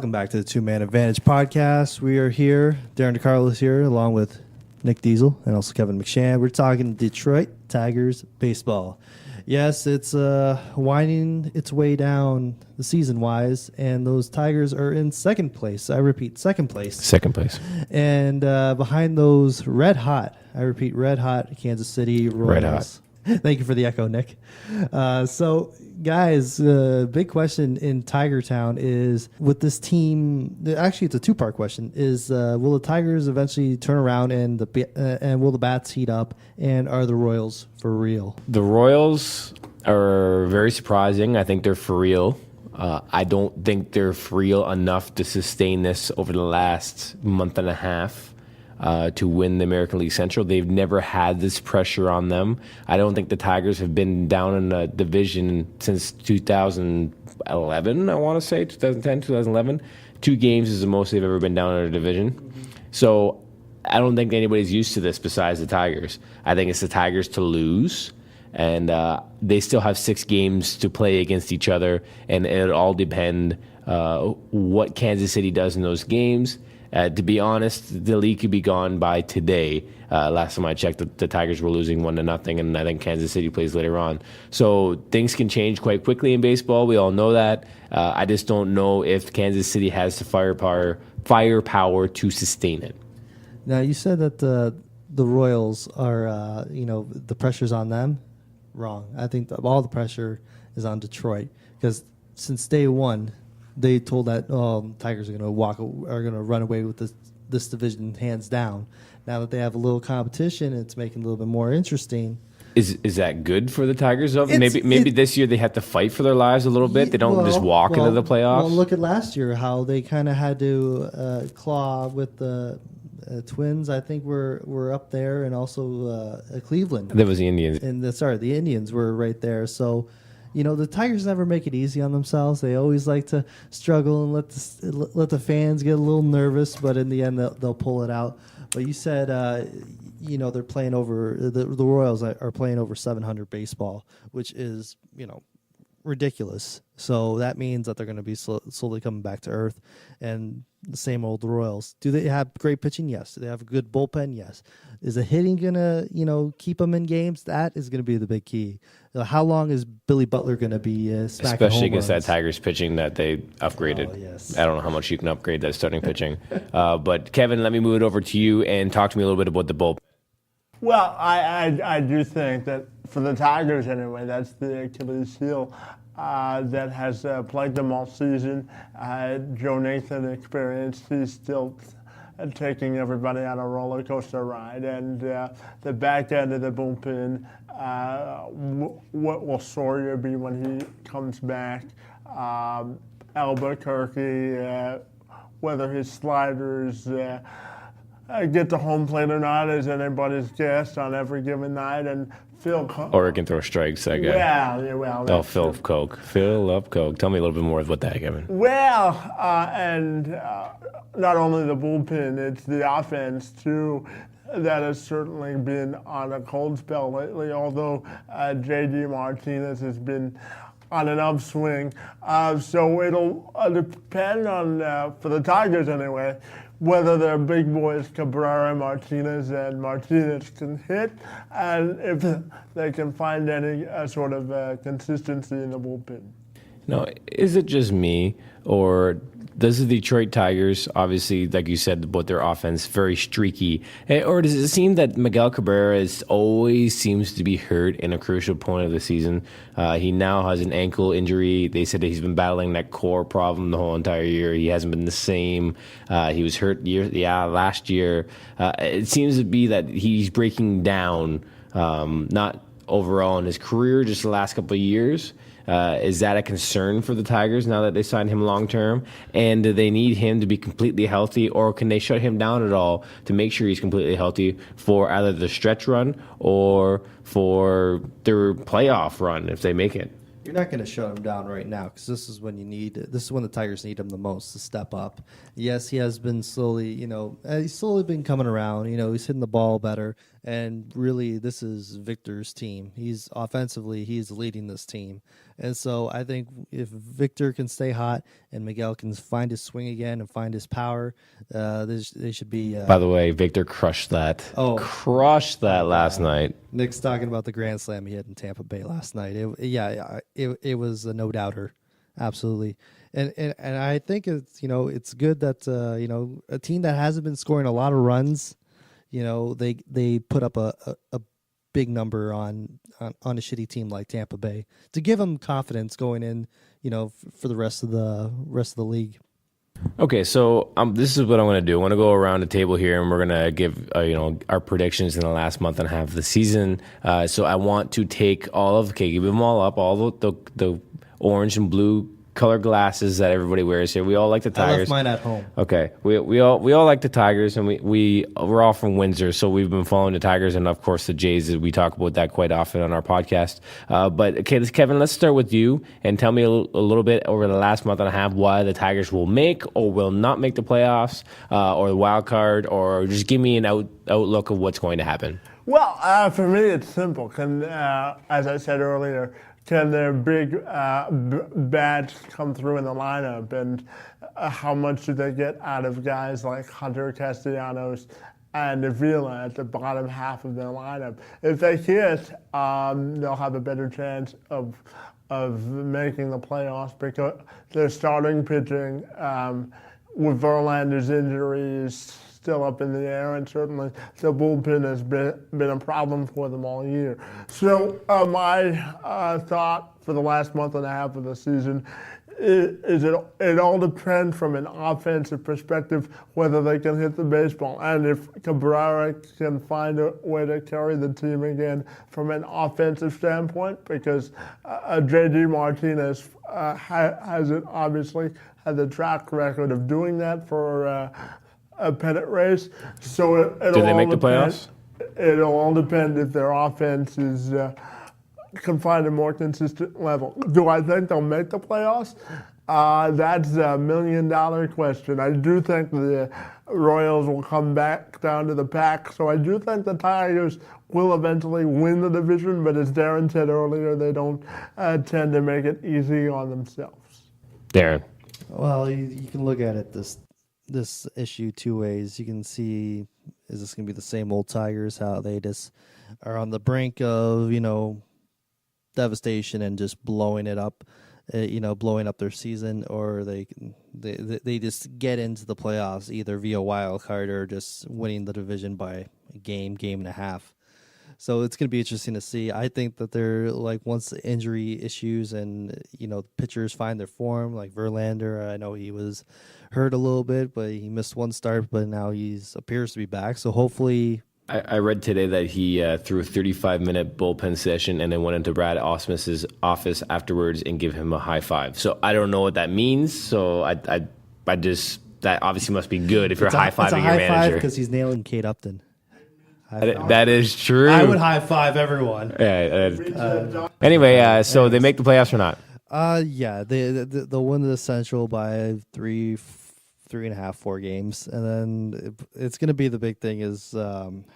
Welcome back to the Two Man Advantage podcast. We are here. Darren DeCarlo is here, along with Nick Diesel and also Kevin McShann. We're talking Detroit Tigers baseball. Yes, it's winding its way down the season-wise, and those Tigers are in second place. I repeat, second place. Second place. And behind those red hot Kansas City Royals. Red hot. Thank you for the echo, Nick. So, guys, big question in Tiger Town is with this team. Actually, it's a two-part question: is will the Tigers eventually turn around and will the bats heat up? And are the Royals for real? The Royals are very surprising. I think they're for real. I don't think they're for real enough to sustain this over the last month and a half. To win the American League Central. They've never had this pressure on them. I don't think the Tigers have been down in a division since 2011, I want to say, 2010, 2011. 2 games is the most they've ever been down in a division. Mm-hmm. So I don't think anybody's used to this besides the Tigers. I think it's the Tigers to lose, and they still have 6 games to play against each other, and it'll all depend what Kansas City does in those games. To be honest, the league could be gone by today. Last time I checked, the Tigers were losing 1-0, and I think Kansas City plays later on. So things can change quite quickly in baseball. We all know that. I just don't know if Kansas City has the firepower to sustain it. Now, you said that the Royals are, the pressure's on them. Wrong. I think all the pressure is on Detroit because since day one, they told that Tigers are going to run away with this division hands down. Now that they have a little competition, it's making it a little bit more interesting. Is that good for the Tigers? Maybe this year they have to fight for their lives a little bit. They don't just walk into the playoffs. Well, look at last year how they kind of had to claw with the Twins. I think were up there, and also Cleveland. That was the Indians. And the Indians were right there. So. The Tigers never make it easy on themselves. They always like to struggle and let the fans get a little nervous, but in the end, they'll pull it out. But you said, they're playing over the Royals are playing over 700 baseball, which is ridiculous. So that means that they're going to be slowly coming back to earth. And the same old Royals. Do they have great pitching? Yes. Do they have a good bullpen? Yes. Is the hitting going to, keep them in games? That is going to be the big key. How long is Billy Butler going to be smacking especially home against runs? that Tigers pitching that they upgraded? Oh, yes. I don't know how much you can upgrade that starting pitching. But, Kevin, let me move it over to you and talk to me a little bit about the bullpen. Well, I do think that for the Tigers anyway, that's the Achilles heel that has plagued them all season. Joe Nathan experienced, he's still taking everybody on a roller coaster ride, and the back end of the bullpen, what will Sawyer be when he comes back? Albuquerque, whether his sliders get to home plate or not is anybody's guess on every given night, and Phil Coke. Or he can throw strikes, that guy. Well. Phil Coke. Fill up Coke. Tell me a little bit more about that, Kevin. Well, and not only the bullpen, it's the offense, too, that has certainly been on a cold spell lately, although J.D. Martinez has been on an upswing. So it'll depend on, for the Tigers anyway, whether their big boys Cabrera, Martinez, and Martinez can hit, and if they can find any sort of consistency in the bullpen. Now, is it just me, or does the Detroit Tigers, obviously, like you said, about their offense, very streaky, or does it seem that Miguel Cabrera always seems to be hurt in a crucial point of the season? He now has an ankle injury. They said that he's been battling that core problem the whole entire year. He hasn't been the same. He was hurt last year. It seems to be that he's breaking down, not overall in his career, just the last couple of years. Is that a concern for the Tigers now that they signed him long term? And do they need him to be completely healthy, or can they shut him down at all to make sure he's completely healthy for either the stretch run or for their playoff run if they make it? You're not going to shut him down right now because this is when the Tigers need him the most to step up. Yes, he has been slowly, he's slowly been coming around. He's hitting the ball better. And really, this is Victor's team. He's leading this team. And so I think if Victor can stay hot and Miguel can find his swing again and find his power, they should be. By the way, Victor crushed that. Crushed that last night. Nick's talking about the grand slam he had in Tampa Bay last night. It was a no doubter, absolutely. And I think it's good that a team that hasn't been scoring a lot of runs, they put up a big number on a shitty team like Tampa Bay to give them confidence going in, for the rest of the league. Okay, so this is what I'm going to do. I want to go around the table here, and we're going to give our predictions in the last month and a half of the season. So I want to take give them all up, all the orange and blue color glasses that everybody wears here. We all like the Tigers. I left mine at home. Okay, we all like the Tigers, and we're all from Windsor, so we've been following the Tigers and of course the Jays. We talk about that quite often on our podcast. But okay, Kevin, let's start with you and tell me a little bit over the last month and a half why the Tigers will make or will not make the playoffs, or the wild card, or just give me an outlook of what's going to happen. Well, for me, it's simple. As I said earlier, can their big bats come through in the lineup, and how much do they get out of guys like Hunter Castellanos and Avila at the bottom half of their lineup? If they can't, they'll have a better chance of making the playoffs because their starting pitching, with Verlander's injuries still up in the air, and certainly the bullpen has been a problem for them all year. So my thought for the last month and a half of the season is it all depends from an offensive perspective whether they can hit the baseball, and if Cabrera can find a way to carry the team again from an offensive standpoint, because J.D. Martinez hasn't obviously had the track record of doing that for a pennant race. So do they make the playoffs? It'll all depend if their offense can find a more consistent level. Do I think they'll make the playoffs? That's a $1 million question. I do think the Royals will come back down to the pack, so I do think the Tigers will eventually win the division, but as Darren said earlier, they don't tend to make it easy on themselves. Darren. Well, you can look at it this issue two ways. You can see, is this going to be the same old Tigers, how they just are on the brink of, devastation and just blowing it up, blowing up their season, or they just get into the playoffs either via wild card or just winning the division by a game and a half. So it's going to be interesting to see. I think that they're once the injury issues and, pitchers find their form, like Verlander, I know he was hurt a little bit, but he missed one start, but now appears to be back. So hopefully. I read today that he threw a 35-minute bullpen session and then went into Brad Ausmus's office afterwards and gave him a high five. So I don't know what that means. So I just, that obviously must be good if you're high-fiving your manager. It's a high five because he's nailing Kate Upton. That is true. I would high five everyone. Anyway, so they make the playoffs or not? Yeah, they'll win the Central by 3.5, 4 games, and then it's going to be the big thing is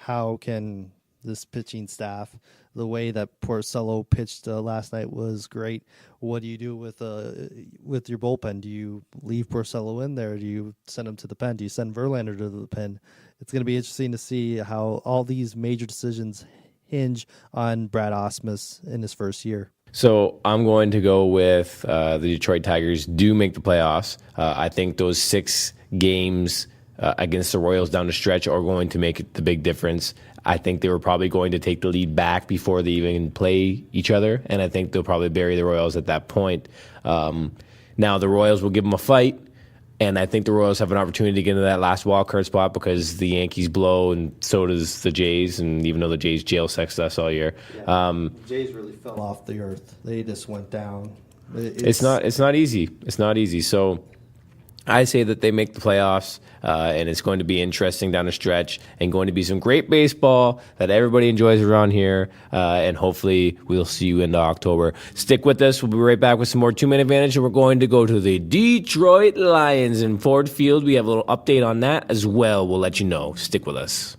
how can this pitching staff, the way that Porcello pitched last night was great. What do you do with your bullpen? Do you leave Porcello in there? Do you send him to the pen? Do you send Verlander to the pen? It's going to be interesting to see how all these major decisions hinge on Brad Ausmus in his first year. So I'm going to go with the Detroit Tigers do make the playoffs. I think those 6 games against the Royals down the stretch are going to make the big difference. I think they were probably going to take the lead back before they even play each other, and I think they'll probably bury the Royals at that point. Now the Royals will give them a fight, and I think the Royals have an opportunity to get into that last wild card spot because the Yankees blow, and so does the Jays. And even though the Jays jail sexed us all year, the Jays really fell off the earth. They just went down. It's not easy. It's not easy. So I say that they make the playoffs, and it's going to be interesting down the stretch and going to be some great baseball that everybody enjoys around here, and hopefully we'll see you in October. Stick with us. We'll be right back with some more 2-minute advantage, and we're going to go to the Detroit Lions in Ford Field. We have a little update on that as well. We'll let you know. Stick with us.